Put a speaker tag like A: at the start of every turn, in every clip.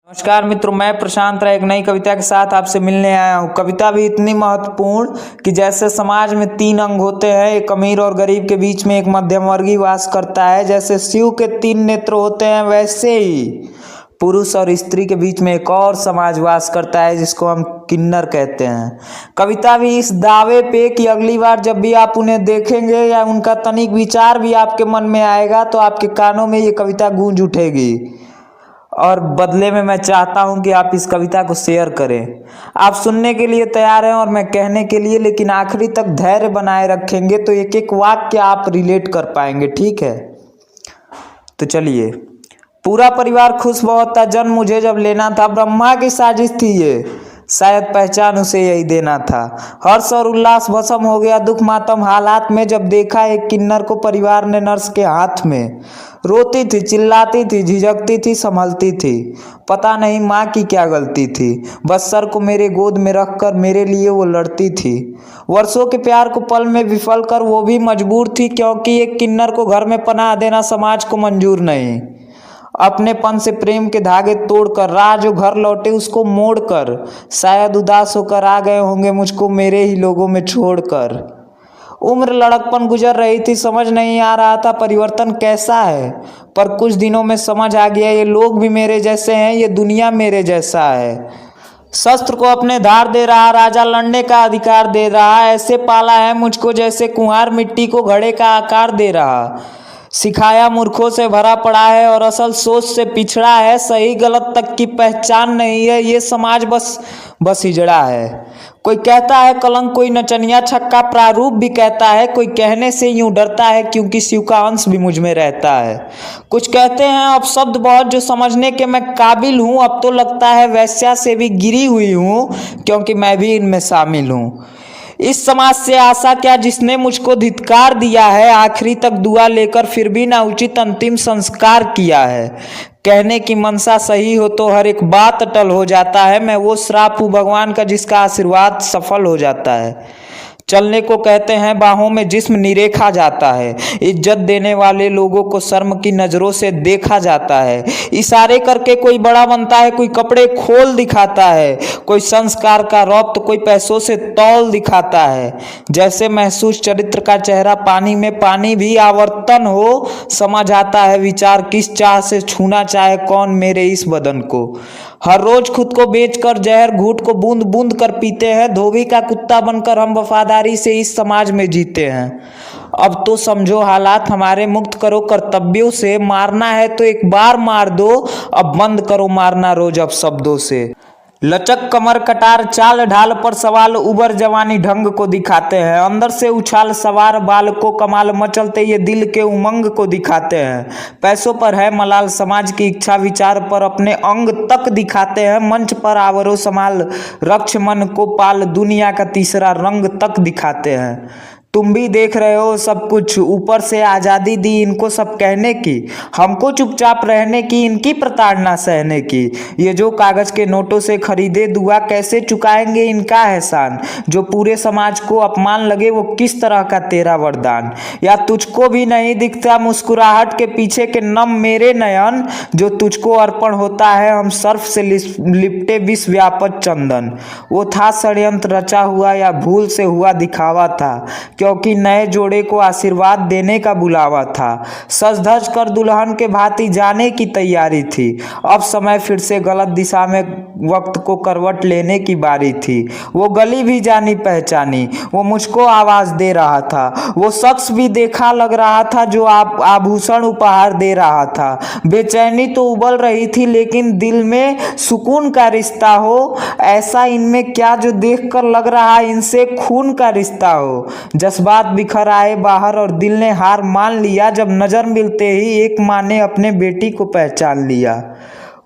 A: नमस्कार मित्रों, मैं प्रशांत राय एक नई कविता के साथ आपसे मिलने आया हूँ। कविता भी इतनी महत्वपूर्ण कि जैसे समाज में 3 अंग होते हैं, एक अमीर और गरीब के बीच में एक मध्यम वर्गीय वास करता है। जैसे शिव के 3 नेत्र होते हैं, वैसे ही पुरुष और स्त्री के बीच में एक और समाज वास करता है जिसको हम किन्नर कहते हैं। कविता भी इस दावे पे कि अगली बार जब भी आप उन्हें देखेंगे या उनका तनिक विचार भी आपके मन में आएगा तो आपके कानों में ये कविता गूंज उठेगी। और बदले में मैं चाहता हूं कि आप इस कविता को शेयर करें। आप सुनने के लिए तैयार हैं और मैं कहने के लिए, लेकिन आखिरी तक धैर्य बनाए रखेंगे तो एक एक वाक्य आप रिलेट कर पाएंगे, ठीक है? तो चलिए। पूरा परिवार खुश बहुत था, जन्म मुझे जब लेना था, ब्रह्मा की साजिश थी ये, शायद पहचान उसे यही देना था। हर्ष और उल्लास भस्म हो गया दुख मातम हालात में जब देखा एक किन्नर को परिवार ने नर्स के हाथ में। रोती थी, चिल्लाती थी, झिझकती थी, संभलती थी, पता नहीं माँ की क्या गलती थी। बस सर को मेरे गोद में रखकर मेरे लिए वो लड़ती थी। वर्षों के प्यार को पल में विफल कर वो भी मजबूर थी, क्योंकि एक किन्नर को घर में पनाह देना समाज को मंजूर नहीं। अपनेपन से प्रेम के धागे तोड़कर राह जो घर लौटे उसको मोड़कर, शायद उदास होकर आ गए होंगे मुझको मेरे ही लोगों में छोड़कर। उम्र लड़कपन गुजर रही थी, समझ नहीं आ रहा था परिवर्तन कैसा है, पर कुछ दिनों में समझ आ गया ये लोग भी मेरे जैसे हैं, ये दुनिया मेरे जैसा है। शस्त्र को अपने धार दे रहा, राजा लड़ने का अधिकार दे रहा, ऐसे पाला है मुझको जैसे कुम्हार मिट्टी को घड़े का आकार दे रहा। सिखाया मूर्खों से भरा पड़ा है और असल सोच से पिछड़ा है, सही गलत तक की पहचान नहीं है, ये समाज बस हिजड़ा है। कोई कहता है कलंक, कोई नचनिया छक्का प्रारूप भी कहता है, कोई कहने से यूं डरता है क्योंकि शिव का अंश भी मुझ में रहता है। कुछ कहते हैं अब शब्द बहुत जो समझने के मैं काबिल हूँ, अब तो लगता है वैश्या से भी गिरी हुई हूँ क्योंकि मैं भी इनमें शामिल हूँ। इस समाज से आशा क्या जिसने मुझको धिक्कार दिया है, आखिरी तक दुआ लेकर फिर भी ना उचित अंतिम संस्कार किया है। कहने की मनसा सही हो तो हर एक बात अटल हो जाता है, मैं वो श्राप हूँ भगवान का जिसका आशीर्वाद सफल हो जाता है। चलने को कहते हैं बाहों में जिस्म निरेखा जाता है, इज्जत देने वाले लोगों को शर्म की नजरों से देखा जाता है। इशारे करके कोई बड़ा बनता है, कोई कपड़े खोल दिखाता है, कोई संस्कार का रौब तो कोई पैसों से तौल दिखाता है। जैसे महसूस चरित्र का चेहरा पानी में पानी भी आवर्तन हो, समझ आता है विचार किस चाह से छूना चाहे कौन मेरे इस बदन को। हर रोज खुद को बेचकर जहर घूट को बूंद बूंद कर पीते हैं, धोबी का कुत्ता बनकर हम वफादारी से इस समाज में जीते हैं। अब तो समझो हालात हमारे, मुक्त करो कर्तव्यों से, मारना है तो एक बार मार दो, अब बंद करो मारना रोज अपशब्दों से। लचक कमर कटार चाल ढाल पर सवाल उबर जवानी ढंग को दिखाते हैं, अंदर से उछाल सवार बाल को कमाल मचलते ये दिल के उमंग को दिखाते हैं। पैसों पर है मलाल, समाज की इच्छा विचार पर अपने अंग तक दिखाते हैं, मंच पर आवरो संभाल रक्ष मन को पाल दुनिया का तीसरा रंग तक दिखाते हैं। तुम भी देख रहे हो सब कुछ, ऊपर से आज़ादी दी इनको सब कहने की, हमको चुपचाप रहने की, इनकी प्रताड़ना सहने की। ये जो कागज के नोटों से खरीदे दुआ कैसे चुकाएंगे इनका एहसान, जो पूरे समाज को अपमान लगे वो किस तरह का तेरा वरदान। या तुझको भी नहीं दिखता मुस्कुराहट के पीछे के नम मेरे नयन, जो तुझको अर्पण होता है हम सर्फ से लिपटे विश्व व्यापक चंदन। वो था षड्यंत्र रचा हुआ या भूल से हुआ दिखावा था, क्योंकि नए जोड़े को आशीर्वाद देने का बुलावा था। सज धज कर दुल्हन के भांति जाने की तैयारी थी, अब समय फिर से गलत दिशा में वक्त को करवट लेने की बारी थी। वो गली भी जानी पहचानी, वो मुझको आवाज दे रहा था, वो शख्स भी देखा लग रहा था जो आभूषण उपहार दे रहा था। बेचैनी तो उबल रही थी लेकिन दिल में सुकून का रिश्ता हो, ऐसा इनमें क्या जो देख कर लग रहा इनसे खून का रिश्ता हो। जज्बात बिखर आए बाहर और दिल ने हार मान लिया, जब नजर मिलते ही एक माँ ने अपने बेटी को पहचान लिया।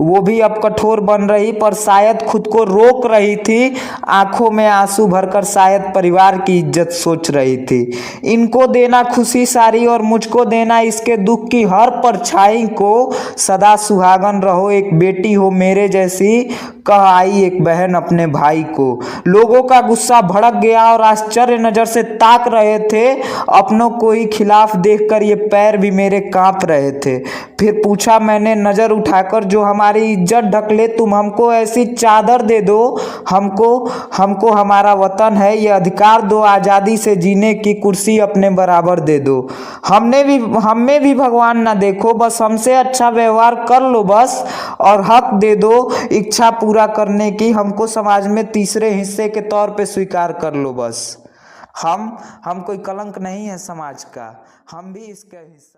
A: वो भी अब कठोर बन रही पर शायद खुद को रोक रही थी, आंखों में आंसू भरकर शायद परिवार की इज्जत सोच रही थी। इनको देना खुशी सारी और मुझको देना इसके दुख की हर परछाई को, सदा सुहागन रहो एक बेटी हो मेरे जैसी, कह आई एक बहन अपने भाई को। लोगों का गुस्सा भड़क गया और आश्चर्य नजर से ताक रहे थे, अपनों को ही खिलाफ देखकर ये पैर भी मेरे कांप रहे थे। फिर पूछा मैंने नजर उठाकर, जो हमारे हमारी इज्जत ढक ले, तुम हमको ऐसी चादर दे दो, हमको हमारा वतन है ये अधिकार दो, आज़ादी से जीने की कुर्सी अपने बराबर दे दो। हमें भी भगवान ना देखो, बस हमसे अच्छा व्यवहार कर लो बस, और हक दे दो इच्छा पूरा करने की, हमको समाज में तीसरे हिस्से के तौर पे स्वीकार कर लो बस। हम कोई कलंक नहीं है समाज का, हम भी इसका हिस्सा।